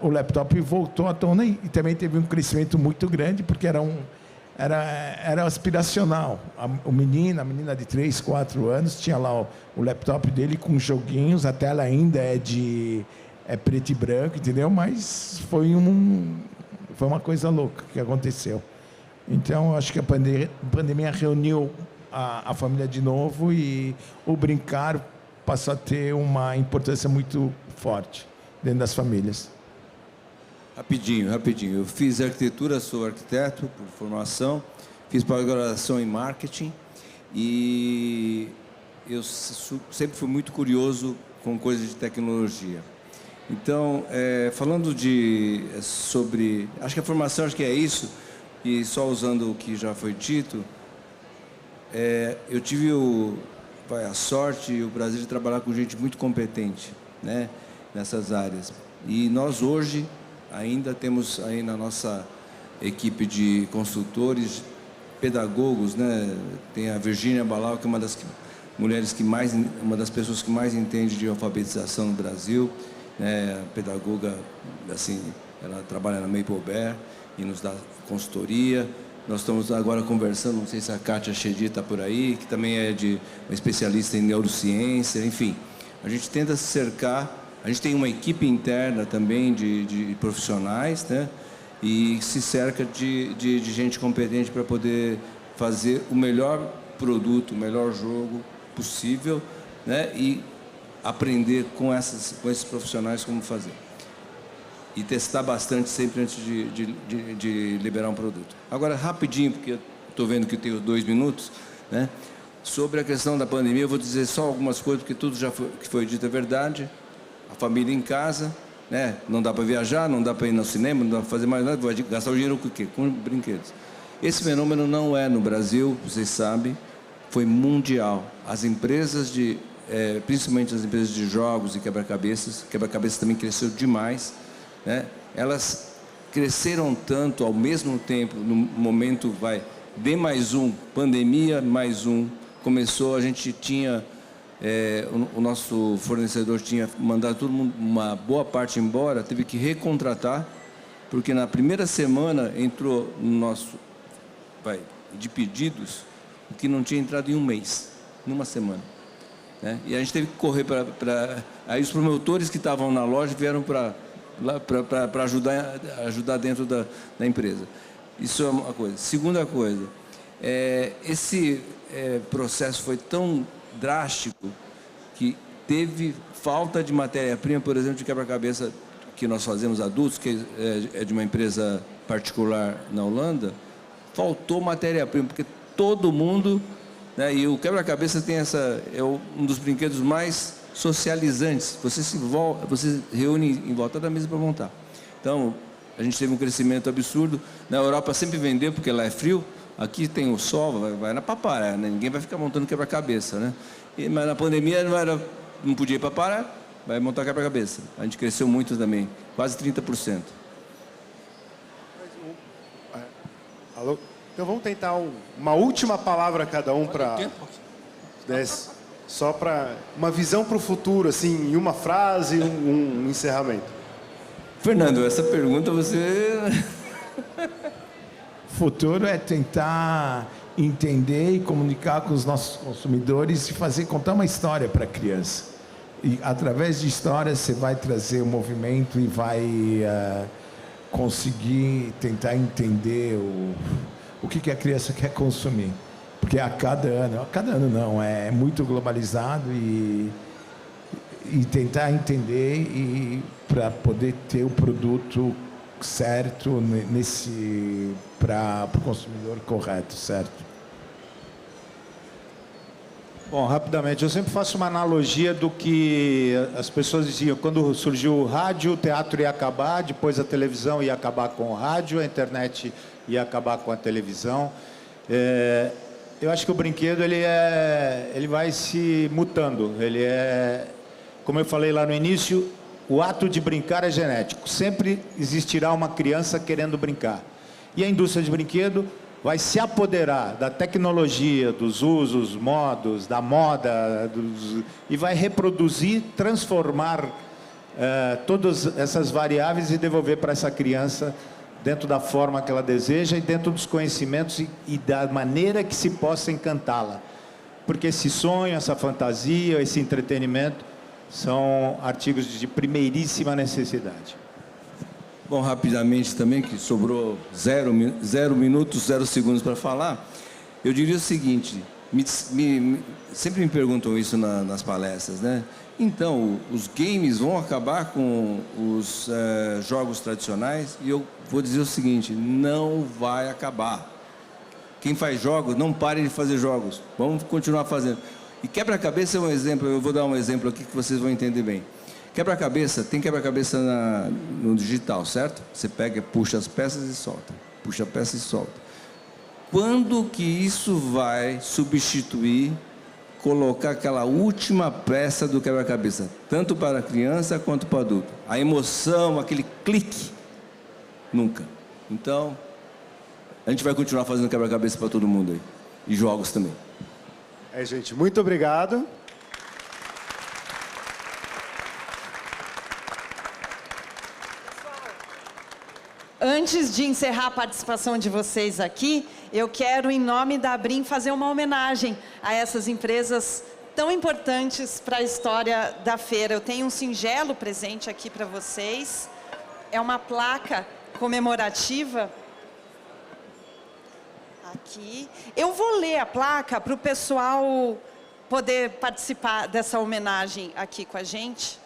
o laptop voltou à tona e também teve um crescimento muito grande, porque era aspiracional. A menina de 3, 4 anos, tinha lá o laptop dele com joguinhos, a tela ainda é preto e branco, entendeu? Mas foi uma coisa louca que aconteceu. Então, acho que a pandemia reuniu a família de novo e o brincar passou a ter uma importância muito forte dentro das famílias. Rapidinho. Eu fiz arquitetura, sou arquiteto por formação, fiz pós-graduação em marketing e eu sempre fui muito curioso com coisas de tecnologia. Então, falando sobre... Acho que a formação é isso, e só usando o que já foi dito, eu tive a sorte e o prazer de trabalhar com gente muito competente, né, nessas áreas. E nós hoje ainda temos aí na nossa equipe de consultores, pedagogos, né? Tem a Virgínia Balau, que é uma das mulheres uma das pessoas que mais entende de alfabetização no Brasil, né? Pedagoga, assim, ela trabalha na Maple Bear e nos dá consultoria. Nós estamos agora conversando, não sei se a Kátia Chedi está por aí, que também é uma especialista em neurociência, enfim. A gente tenta se cercar. A gente tem uma equipe interna também de profissionais, né? E se cerca de gente competente para poder fazer o melhor produto, o melhor jogo possível, né? E aprender com esses profissionais como fazer. E testar bastante sempre antes de liberar um produto. Agora, rapidinho, porque eu estou vendo que eu tenho 2 minutos, né? Sobre a questão da pandemia, eu vou dizer só algumas coisas, porque tudo que foi dito é verdade. A família em casa, né? Não dá para viajar, não dá para ir no cinema, não dá para fazer mais nada, vai gastar o dinheiro com o quê? Com brinquedos. Esse fenômeno não é no Brasil, vocês sabem, foi mundial. As empresas principalmente as empresas de jogos e quebra-cabeças também cresceu demais, né? Elas cresceram tanto ao mesmo tempo, no momento, D+1, pandemia, +1, começou, a gente tinha... o nosso fornecedor tinha mandado todo mundo, uma boa parte embora, teve que recontratar, porque na primeira semana entrou no nosso de pedidos o que não tinha entrado em um mês, numa semana, né? E a gente teve que correr aí os promotores que estavam na loja vieram para ajudar dentro da empresa. Isso é uma coisa. Segunda coisa, esse processo foi tão drástico que teve falta de matéria-prima, por exemplo, de quebra-cabeça que nós fazemos adultos, que é de uma empresa particular na Holanda, faltou matéria-prima, porque todo mundo, né, e o quebra-cabeça tem um dos brinquedos mais socializantes, você se reúne em volta da mesa para montar. Então, a gente teve um crescimento absurdo. Na Europa sempre vendeu, porque lá é frio, Aqui tem o sol, vai na papara, né? Ninguém vai ficar montando quebra-cabeça, né? Mas na pandemia não podia ir para parar, vai montar quebra-cabeça. A gente cresceu muito também, quase 30%. Alô? Então vamos tentar uma última palavra cada um para... Só para uma visão para o futuro, assim, em uma frase, um encerramento. Fernando, essa pergunta você... Futuro é tentar entender e comunicar com os nossos consumidores e contar uma história para a criança. E através de histórias você vai trazer o movimento e vai conseguir tentar entender o que a criança quer consumir. Porque a cada ano não, é muito globalizado e tentar entender e para poder ter o produto certo para o consumidor correto, certo? Bom, rapidamente, eu sempre faço uma analogia do que as pessoas diziam. Quando surgiu o rádio, o teatro ia acabar, depois a televisão ia acabar com o rádio, a internet ia acabar com a televisão. Eu acho que o brinquedo ele vai se mutando. Ele como eu falei lá no início, o ato de brincar é genético. Sempre existirá uma criança querendo brincar. E a indústria de brinquedo vai se apoderar da tecnologia, dos usos, modos, da moda, e vai reproduzir, transformar todas essas variáveis e devolver para essa criança dentro da forma que ela deseja e dentro dos conhecimentos e da maneira que se possa encantá-la. Porque esse sonho, essa fantasia, esse entretenimento são artigos de primeiríssima necessidade. Bom, rapidamente também, que sobrou 0 minutos, 0 segundos para falar, eu diria o seguinte, sempre me perguntam isso nas palestras, né? Então, os games vão acabar com os jogos tradicionais? E eu vou dizer o seguinte, não vai acabar. Quem faz jogos, não pare de fazer jogos. Vamos continuar fazendo. E quebra-cabeça é um exemplo, eu vou dar um exemplo aqui que vocês vão entender bem. Quebra-cabeça, tem quebra-cabeça no digital, certo? Você pega, puxa as peças e solta. Puxa a peça e solta. Quando que isso vai substituir, colocar aquela última peça do quebra-cabeça? Tanto para a criança quanto para o adulto. A emoção, aquele clique. Nunca. Então, a gente vai continuar fazendo quebra-cabeça para todo mundo aí. E jogos também. Gente, muito obrigado. Antes de encerrar a participação de vocês aqui, eu quero, em nome da Brim, fazer uma homenagem a essas empresas tão importantes para a história da feira. Eu tenho um singelo presente aqui para vocês. É uma placa comemorativa. Aqui. Eu vou ler a placa para o pessoal poder participar dessa homenagem aqui com a gente.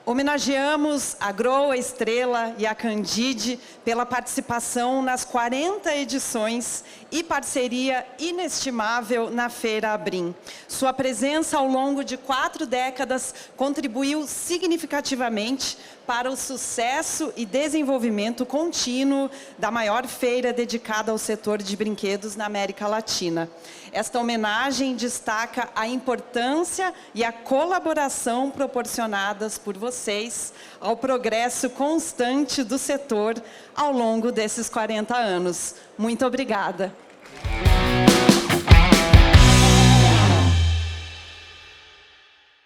Homenageamos a Grow, a Estrela e a Candide pela participação nas 40 edições e parceria inestimável na Feira Abrim. Sua presença ao longo de 4 décadas contribuiu significativamente para o sucesso e desenvolvimento contínuo da maior feira dedicada ao setor de brinquedos na América Latina. Esta homenagem destaca a importância e a colaboração proporcionadas por vocês ao progresso constante do setor ao longo desses 40 anos. Muito obrigada.